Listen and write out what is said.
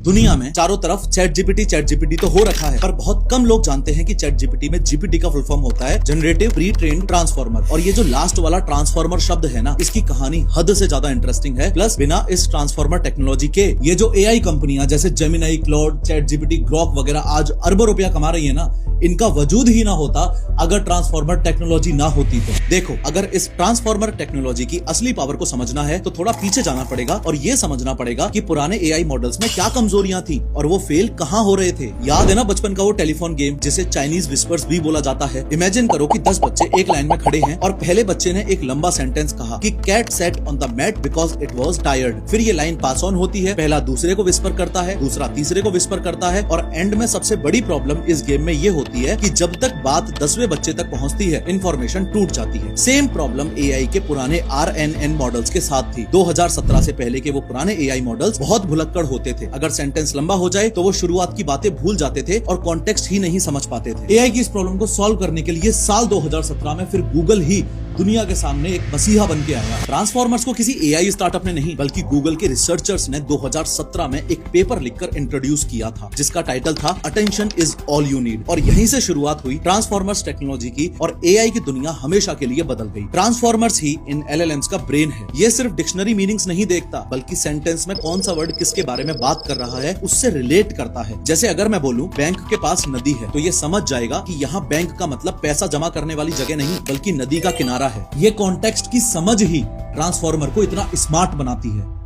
दुनिया में चारों तरफ चैट जीपीटी तो हो रखा है, पर बहुत कम लोग जानते हैं कि चैट जीपीटी में जीपीटी का फुल फॉर्म होता है जनरेटिव प्री ट्रेन्ड ट्रांसफॉर्मर। और ये जो लास्ट वाला ट्रांसफॉर्मर शब्द है ना, इसकी कहानी हद से ज्यादा इंटरेस्टिंग है। प्लस बिना इस ट्रांसफॉर्मर टेक्नोलॉजी के ये जो एआई कंपनियां जैसे Gemini, cloud, chat GPT, Grok वगैरह आज अरबों रुपया कमा रही है ना, इनका वजूद ही ना होता अगर ट्रांसफॉर्मर टेक्नोलॉजी ना होती तो। देखो, अगर इस ट्रांसफॉर्मर टेक्नोलॉजी की असली पावर को समझना है तो थोड़ा पीछे जाना पड़ेगा और ये समझना पड़ेगा कि पुराने एआई मॉडल्स में क्या कमजोरियां थी और वो फेल कहां हो रहे थे। याद है ना बचपन का वो टेलीफोन गेम जिसे चाइनीज विस्पर्स भी बोला जाता है। इमेजिन करो कि 10 बच्चे एक लाइन में खड़े हैं और पहले बच्चे ने एक लंबा सेंटेंस कहा कि cat sat on the mat because it was tired. फिर ये लाइन पास ऑन होती है, पहला दूसरे को विस्पर करता है, दूसरा तीसरे को विस्पर करता है, और एंड में सबसे बड़ी प्रॉब्लम इस गेम में ये होती है कि जब तक बात 10वें बच्चे तक पहुंचती है, इंफॉर्मेशन टूट जाती है। सेम प्रॉब्लम एआई के पुराने RNN मॉडल्स के साथ थी। 2017 से पहले के वो पुराने एआई मॉडल्स बहुत भुलक्कड़ होते थे। अगर सेंटेंस लंबा हो जाए तो वो शुरुआत की बातें भूल जाते थे और कॉन्टेक्स्ट ही नहीं समझ पाते थे। एआई की इस प्रॉब्लम को सॉल्व करने के लिए साल 2017 में फिर गूगल ही दुनिया के सामने एक मसीहा बन के आया। ट्रांसफॉर्मर्स को किसी एआई स्टार्टअप ने नहीं, बल्कि गूगल के रिसर्चर्स ने 2017 में एक पेपर लिखकर इंट्रोड्यूस किया था, जिसका टाइटल था attention is all you need. और यहीं से शुरुआत हुई ट्रांसफॉर्मर्स टेक्नोलॉजी की और एआई की दुनिया हमेशा के लिए बदल गई। ट्रांसफॉर्मर्स ही इन LLMs का ब्रेन है। ये सिर्फ डिक्शनरी मीनिंग्स नहीं देखता, बल्कि सेंटेंस में कौन सा वर्ड किसके बारे में बात कर रहा है उससे रिलेट करता है। जैसे अगर मैं बोलूं बैंक के पास नदी है, तो ये समझ जाएगा कि यहाँ बैंक का मतलब पैसा जमा करने वाली जगह नहीं, बल्कि नदी का किनारा है। ये कॉन्टेक्स्ट की समझ ही ट्रांसफॉर्मर को इतना स्मार्ट बनाती है।